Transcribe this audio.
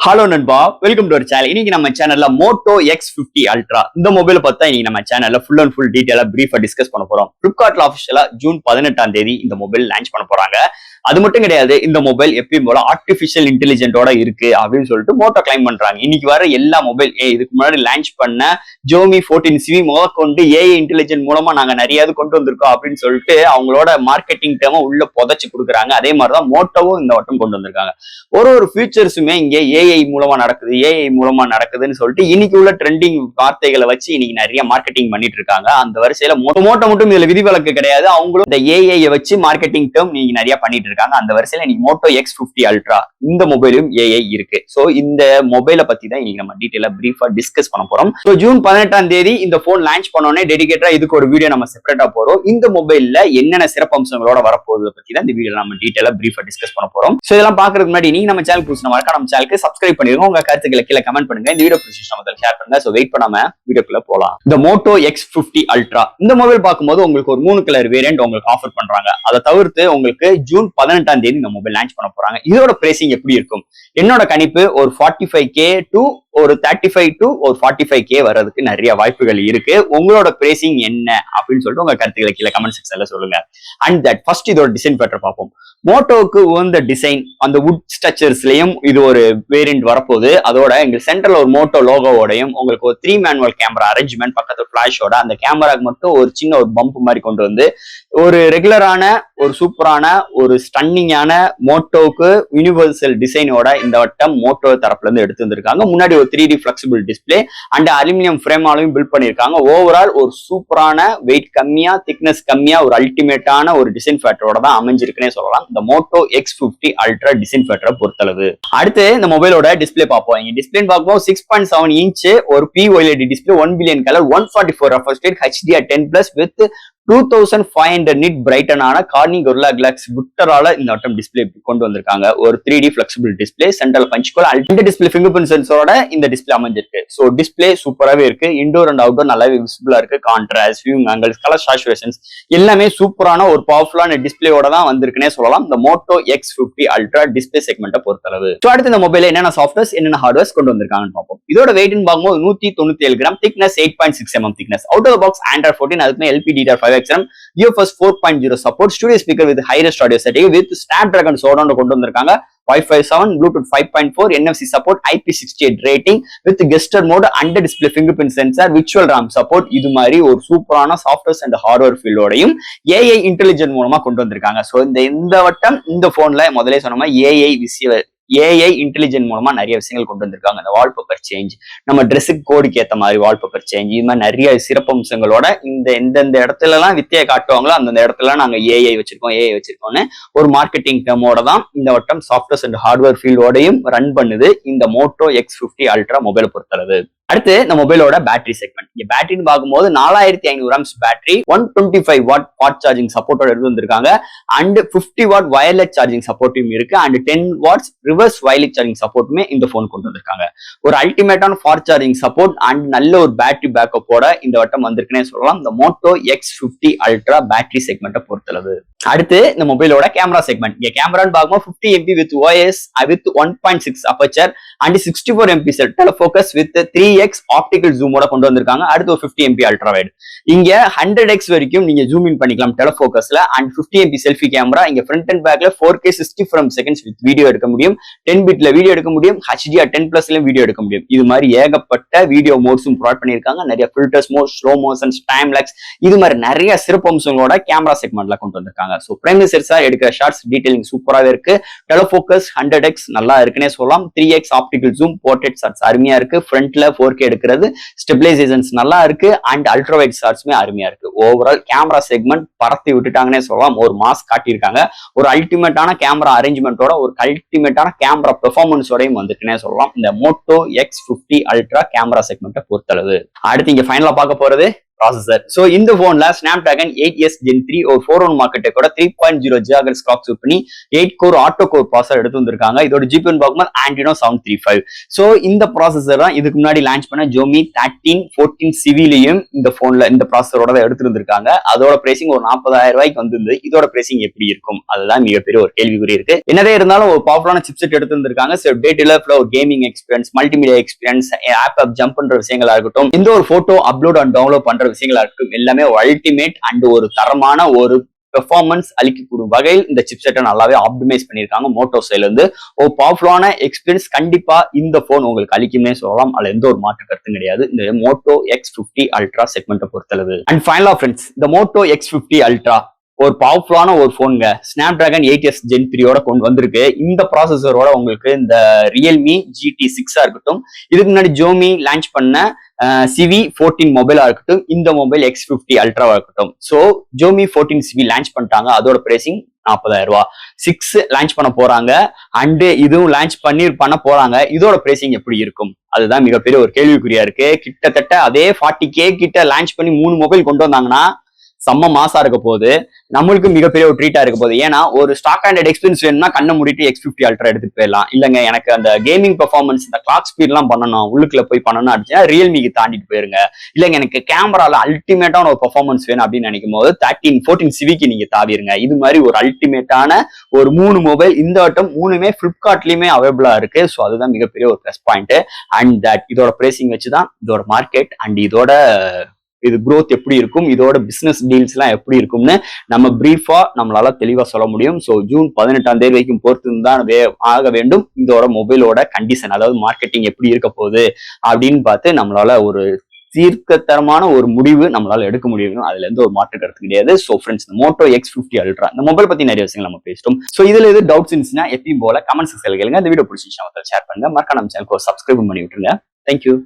Hello நண்பா, welcome to our channel. இன்னைக்கு நம்ம சேனல்ல மோட்டோ X50 அல்ட்ரா இந்த மொபைலை பார்த்தா இன்னைக்கு நம்ம சேனல்ல ஃபுல் அண்ட் ஃபுல் டீடைலா பிரீஃபா டிஸ்கஸ் பண்ண போறோம். Flipkartல ஆஃபிஷியலா ஜூன் 18ஆம் தேதி இந்த மொபைல் லான்ச் பண்ண போறாங்க. அது மட்டும் கிடையாது, இந்த மொபைல் எப்பயும் போல ஆர்டிபிஷியல் இன்டெலிஜென்ட்டோட இருக்கு அப்படின்னு சொல்லிட்டு மோட்டோ கிளைம் பண்றாங்க. இன்னைக்கு வர எல்லா மொபைல் இதுக்கு முன்னாடி லான்ச் பண்ண ஜோமி 14CV முதற்கொண்டு ஏஐ இன்டெலிஜென்ட் மூலமா நாங்க நிறைய கொண்டு வந்திருக்கோம் அப்படின்னு சொல்லிட்டு அவங்களோட மார்க்கெட்டிங் டேர்மை உள்ள புதைச்சு கொடுக்குறாங்க. அதே மாதிரிதான் மோட்டோவும் இந்த வட்டம் கொண்டு வந்திருக்காங்க. ஒரு ஃபியூச்சர்ஸுமே இங்க ஏஐ மூலமா நடக்குதுன்னு சொல்லிட்டு இன்னைக்கு உள்ள ட்ரெண்டிங் வார்த்தைகளை வச்சு இன்னைக்கு நிறைய மார்க்கெட்டிங் பண்ணிட்டு இருக்காங்க. அந்த வரிசையில மோட்டோ மட்டும் இதுல விதிவிலக்கு கிடையாது. அவங்களும் இந்த ஏஐ வச்சு மார்க்கெட்டிங் டேர்ம் நீங்க நிறைய பண்ணிட்டு இருக்காங்க. அந்த வரிசையில இன்னைக்கு மோட்டோ X50 அல்ட்ரா இந்த மொபைலும் ஏஐ இருக்கு. சோ இந்த மொபைலை பத்தி தான் இன்னைக்கு நம்ம டீடைலா பிரீஃபா டிஸ்கஸ் பண்ண போறோம். சோ ஜூன் 18ஆம் தேதி இந்த போன் லான்ச் பண்ணோனே டெடிகேட்டா இதுக்கு ஒரு வீடியோ நம்ம செப்பரேட்டா போறோம். இந்த மொபைல்ல என்னென்ன சிறப்பம்சங்களோட வரப்போகுது பத்தி தான் இந்த வீடியோ நம்ம டீடைலா பிரீஃபா டிஸ்கஸ் பண்ண போறோம். சோ இதெல்லாம் பாக்குறதுக்கு முன்னாடி நீங்க நம்ம சேனல் புதுசா நம்ம சேனலுக்கு சப்ஸ்கிரைப் பண்ணிருங்க. உங்க கருத்துக்களை கீழே கமெண்ட் பண்ணுங்க. இந்த வீடியோ பிடிச்சிருந்தா ஷேர் பண்ணுங்க. சோ வெயிட் பண்ணாம வீடியோக்குள்ள போலாம். இந்த மோட்டோ X50 அல்ட்ரா இந்த மொபைல் பார்க்கும்போது உங்களுக்கு ஒரு 3 கலர் வேரியன்ட் உங்களுக்கு ஆஃபர் பண்றாங்க. அதை தவிர்த்து உங்களுக்கு ஜூன் 18ஆம் தேதி இந்த மொபைல் லான்ச் பண்ண போறாங்க. இதோட பிரைசிங் எப்படி இருக்கும்? என்னோட கணிப்பு ஒரு 45K டு ஒரு 35 டு ஒரு 45K வர்றதுக்கு நிறைய வாய்ப்புகள் இருக்கு. உங்களோட பிரைசிங் என்ன அப்படின்னு சொல்லிட்டு உங்க கருத்துக்களை கீழே கமெண்ட் செக்ஷன்ல சொல்லுங்க. அண்ட் தட் ஃபர்ஸ்ட் இதோட டிசைன் பேட்டர் பார்ப்போம். மோட்டோவுக்கு உகந்த டிசைன் அந்த வுட் ஸ்ட்ரக்சர்ஸ்லயும் இது ஒரு வேரியன்ட் வரப்போகுது. அதோட எங்க சென்டர்ல ஒரு மோட்டோ லோகோவோடையும் உங்களுக்கு ஒரு 3 மேனுவல் கேமரா அரேஞ்ச்மெண்ட் பக்கத்துல பிளாஷோட அந்த கேமராக்கு மட்டும் ஒரு சின்ன ஒரு பம்ப் மாதிரி கொண்டு வந்து ஒரு ரெகுலரான ஒரு சூப்பரான ஒரு ஸ்டன்னிங்கான மோட்டோவுக்கு யூனிவர்சல் டிசைனோட இந்த வட்டம் மோட்டோ தரப்புல இருந்து எடுத்து வந்திருக்காங்க. முன்னாடி ஒரு 3D flexible display and aluminium ஃப்ரேமாலையும் பில்ட் பண்ணிருக்காங்க. ஓவரால் ஒரு சூப்பரான வெயிட் கம்மியா திக்னஸ் கம்மியா ஒரு அல்டிமேட்டான ஒரு டிசைன் ஃபேக்டரோட தான் அமைஞ்சிருக்குன்னே சொல்லலாம் இந்த மோட்டோ X50 அல்ட்ரா டிசைன் ஃபேக்டரை பொறுத்தளவு. அடுத்து இந்த மொபைலோட டிஸ்பிளே பார்ப்போம். இங்க டிஸ்பிளே பார்க்கும்போது 6.7 இன்ச் ஒரு POLED display 1 billion colour 144 refresh rate HDR10+ with 2500 nit பிரைட்டனான கார்னிங் கொரில்லா கிளாஸ் புட்டரால இந்த வட்டம் டிஸ்பிளே கொண்டு வந்திருக்காங்க. ஒரு 3D flexible display central punch hole ultimate display finger print சென்சரோட இந்த டிஸ்பிளே அமைஞ்சிருக்கு. சோ டிஸ்பிளே சூப்பராகவே இருக்கு. இன்டோர் அண்ட் அவுட்டோர் நல்லாவே விசிபிளா இருக்கு. கான்ட்ராஸ்ட் வியூங் ஆங்கிள்ஸ் கலர் சாச்சுரேஷன்ஸ் எல்லாமே சூப்பரான ஒரு பவர்ஃபுல்லான டிஸ்பிளேயோட தான் வந்திருக்குன்னே சொல்லலாம் இந்த மோட்டோ X50 அல்ட்ரா டிஸ்பிளே செக்மெண்ட்டை பொறுத்தளவு. ஸோ அடுத்து இந்த மொபைல என்னென்ன சாஃப்ட்வேர்ஸ் என்னென்ன ஹார்ட்வேர்ஸ் கொண்டு வந்திருக்காங்கன்னு பார்ப்போம். இதோட வெயிட்னு பார்க்கும்போது 197 gram, thickness 8.6 mm thickness. Out of box Android 14 அதுக்குமே LPDDR5 UFS 4.0 support, studio speaker with highest audio setting with Snapdragon surround கொண்டு வந்திருக்காங்க. Wi-Fi 7, Bluetooth 5.4, NFC support, IP68 rating with gesture mode and display fingerprint sensor, virtual RAM support. இது மாதிரி ஒரு சூப்பரான softwares and hardware ஃபீல்டோடையும் AI intelligent மூலமா கொண்டு வந்திருக்காங்க. ஸோ இந்த வட்டம் இந்த போன்ல முதலே சொன்ன ஏஐ இன்டெலிஜென்ட் மூலமா நிறைய விஷயங்கள் கொண்டு வந்திருக்காங்க. அந்த வால்பேப்பர் சேஞ்ச், நம்ம ட்ரெஸ்ஸுக்கு கோடுக்கு ஏற்ற மாதிரி வால்பேப்பர் சேஞ்ச், இது மாதிரி நிறைய சிறப்பம்சங்களோட எந்தெந்த இடத்துல எல்லாம் வித்தியை காட்டுவாங்களோ அந்தந்த இடத்துல நாங்க ஏஐ வச்சிருக்கோம்னு ஒரு மார்க்கெட்டிங் டேமோட தான் இந்த வட்டம் சாஃப்ட்வேர்ஸ் அண்ட் ஹார்ட்வேர் ஃபீல்டோடையும் ரன் பண்ணுது இந்த மோட்டோ X50 அல்ட்ரா மொபைல் பொறுத்தளவு. அடுத்து இந்த மொபைலோட பேட்டரி செக்மெண்ட். இங்க பேட்டரின்னு பார்க்கும்போது 4500 mAh battery 125 watt fast charging சப்போர்ட்டோட எடுத்து வந்திருக்காங்க. அண்ட் 50 வாட் வயர்லெஸ் சார்ஜிங் சப்போர்ட்டும் இருக்கு. And 10 watts reverse wireless charging சப்போர்ட்டுமே இந்த போன் கொண்டு வந்திருக்காங்க. ஒரு அல்டிமேட்டான ஃபாஸ்ட் சார்ஜிங் சப்போர்ட் அண்ட் நல்ல ஒரு பேட்டரி பேக்கப்போட இந்த வட்டம் வந்திருக்குன்னே சொல்லலாம் இந்த மோட்டோ X50 அல்ட்ரா பேட்டரி செக்மெண்ட்டை பொறுத்தளவு. அடுத்து இந்த மொபைலோட கேமரா செக்மெண்ட். இங்க கேமரான்னு பார்க்கும்போது 50 MP with OIS with 1.6 aperture and 64 MP telefocus with 3x optical ஜூமோட கொண்டு வந்திருக்காங்க. அடுத்து ஒரு 50 MP அல்ட்ரா வைட். இங்க 100x வரைக்கும் நீங்க ஜூம் இன் பண்ணிக்கலாம் டெலஃபோக்கஸ்ல. And 50 MP selfie camera. இங்க ஃப்ரண்ட் அண்ட் பேக்ல 4K 60 frames வித் வீடியோ எடுக்க முடியும். 10 பிட்ல வீடியோ எடுக்க முடியும். HDR10+ வீடியோ எடுக்க முடியும். இது மாதிரி ஏகப்பட்ட வீடியோ மோட்ஸும் ப்ரொவைட் பண்ணிருக்காங்க. நிறைய filters mode, slow motions, time lapse இது மாதிரி நிறைய சிறப்பம்சங்களோட கேமரா செக்மெண்ட்ல கொண்டு வந்திருக்காங்க. சோ பிரைமரி சென்சார் எடுக்கிற ஷார்ட்ஸ் டீடைலிங் சூப்பராகவே இருக்கு. டெலஃபோக்கஸ் 100x நல்லா இருக்குன்னே சொல்லலாம். 3x optical zoom, portrait shots அருமையா இருக்கு. ஃப்ரண்ட்ல 4K எடுக்கிறது, ஸ்டெபிலைசேஷன்ஸ் நல்லா இருக்கு. அண்ட் அல்ட்ரா வைட் ஷாட்ஸ்மே அருமையா இருக்கு. ஓவரால் கேமரா செக்மெண்ட் பறத்தி விட்டுட்டாங்கன்னே சொல்லலாம். ஒரு மாஸ் காட்டியிருக்காங்க. ஒரு அல்டிமேட்டான கேமரா அரேஞ்ச்மெண்டோட ஒரு அல்டிமேட்டான கேமரா பெர்ஃபார்மன்ஸோடையும் வந்துட்டுன்னே சொல்லலாம் இந்த மோட்டோ X50 அல்ட்ரா கேமரா செக்மெண்ட்டை பொறுத்தளவு. அடுத்து இங்க ஃபைனலா பார்க்க போறது ப்ராசஸர். ஸோ இந்த போன்ல ஸ்னாப்டிராகன் 8S Gen 3 ஒரு 4 மார்க்கெட்டை கூட 3.0 GHz கிளாக் சூட் பண்ணி 8 கோர் ஆட்டோ கோர் ப்ராசஸர் எடுத்து வந்திருக்காங்க. இதோட ஜிபிஎன் பார்க்கும்போது Adreno 735. ஸோ இந்த ப்ராசஸர் தான் இதுக்கு முன்னாடி லான்ச் பண்ண Xiaomi 13, 14 சிவிலையும் இந்த போன்ல இந்த ப்ராசஸரோட தான் எடுத்து வந்திருக்காங்க. அதோட பிரைசிங் ஒரு 40,000 ரூபாய்க்கு வந்திருந்து. இதோட பிரைசிங் எப்படி இருக்கும் அதுதான் மிகப்பெரிய ஒரு கேள்விக்குறி இருக்கு. என்னதே இருந்தாலும் ஒரு பவர்ஃபுல்லான சிப்செட் எடுத்து வந்திருக்காங்க. ஸோ டே டு லைஃப்ல ஒரு gaming experience, multimedia experience, app jump பண்ற விஷயங்களா இருக்கட்டும், எந்த ஒரு போட்டோ அப்லோட் அண்ட் டவுன்லோட் பண்ற விஷயங்களா இருக்கட்டும், எல்லாமே அல்டிமேட் அண்ட் ஒரு தரமான ஒரு பெர்ஃபார்மன்ஸ் அளிக்கக்கூடிய வகையில் இந்த சிப்செட்டை நல்லாவே ஆப்டிமைஸ் பண்ணியிருக்காங்க மோட்டோ சைட்ல இருந்து. ஒரு பவர்ஃபுல்லான எக்ஸ்பீரியன்ஸ் கண்டிப்பா இந்த போன் உங்களுக்கு அளிக்குமே சொல்லலாம். அதுல எந்த ஒரு மாற்று கருத்தும் கிடையாது இந்த மோட்டோ X50 அல்ட்ரா செக்மெண்ட்டை பொறுத்தளவு. அண்ட் ஃபைனலா ஃப்ரெண்ட்ஸ், இந்த மோட்டோ X50 அல்ட்ரா ஒரு பவர்ஃபுல்லான ஒரு போனுங்க. ஸ்னாப்டிராகன் 8S Gen 3 கொண்டு வந்திருக்கு. இந்த ப்ராசஸரோட உங்களுக்கு இந்த ரியல்மி GT6 இருக்கட்டும், இதுக்கு முன்னாடி Xiaomi லான்ச் பண்ண CV14 மொபைலா இருக்கட்டும், இந்த மொபைல் X50 அல்ட்ராவா இருக்கட்டும். ஸோ Xiaomi 14 CV லான்ச் பண்ணிட்டாங்க. அதோட பிரைசிங் 40,000 ரூபாய். 6 லான்ச் பண்ண போறாங்க அண்ட் இதுவும் லான்ச் பண்ண போறாங்க. இதோட பிரைசிங் எப்படி இருக்கும் அதுதான் மிகப்பெரிய ஒரு கேள்விக்குறியா இருக்கு. கிட்டத்தட்ட அதே 40K கிட்ட லான்ச் பண்ணி 3 மொபைல் கொண்டு வந்தாங்கன்னா செம்ம மாசா இருக்க போகுது. நம்மளுக்கு மிகப்பெரிய ஒரு ட்ரீட்டா இருக்க போகுது. ஏன்னா ஒரு ஸ்டாக் ஹேண்டட் எக்ஸ்பீரியன்ஸ் வேணும்னா கண்ணை மூடிட்டு X50 அல்ட்ரா எடுத்துட்டு போயிடலாம். இல்லங்க எனக்கு அந்த கேமிங் பெர்ஃபார்மன்ஸ், இந்த கிளாக் ஸ்பீட் எல்லாம் பண்ணணும், உள்ளுக்குள்ள போய் பண்ணணும் அப்படின்னா ரியல்மிக்கு தாண்டிட்டு போயிருங்க. இல்லங்க எனக்கு கேமரால அல்டிமேட்டான ஒரு பெர்ஃபார்மன்ஸ் வேணும் அப்படின்னு நினைக்கும் போது 13, 14 சிவிக்கு நீங்க தாவிருங்க. இது மாதிரி ஒரு அல்டிமேட்டான ஒரு 3 மொபைல் இந்த வட்டம் 3மே பிளிப்கார்ட்லயுமே அவைலபிளா இருக்கு. ஸோ அதுதான் மிகப்பெரிய ஒரு பிளஸ் பாயிண்ட். அண்ட் தட் இதோட பிரைசிங் வச்சுதான் இதோட மார்க்கெட் அண்ட் இதோட இது growth எப்படி இருக்கும், இதோட பிசினஸ் டீல்ஸ் எல்லாம் எப்படி இருக்கும்னு நம்ம பிரீஃபா நம்மளால தெளிவா சொல்ல முடியும். ஸோ ஜூன் 18 வரைக்கும் பொறுத்து தான் ஆக வேண்டும் இதோட மொபைலோட கண்டிஷன், அதாவது மார்க்கெட்டிங் எப்படி இருக்க போகுது அப்படின்னு பார்த்து நம்மளால ஒரு தீர்க்கத்தரமான ஒரு முடிவு நம்மளால எடுக்க முடியும். அதுல எந்த ஒரு மாற்று கருத்து கிடையாது. ஸோ ஃப்ரெண்ட்ஸ், இந்த மோட்டோ X50 அல்ட்ரா இந்த மொபைல் பத்தி நிறைய விஷயங்கள் நம்ம பேசிட்டோம். ஸோ இதுல எது டவுட்ஸ் இருந்துச்சுன்னா எப்பயும் போல கமெண்ட் செக்ஷன்ல கேளுங்க. இந்த வீடியோ பிடிச்சிருந்துச்சுன்னா ஷேர் பண்ணுங்க. மறக்காம நம்ம சேனலுக்கு சப்ஸ்கிரைப் பண்ணி விட்டுருங்க. தேங்க்யூ.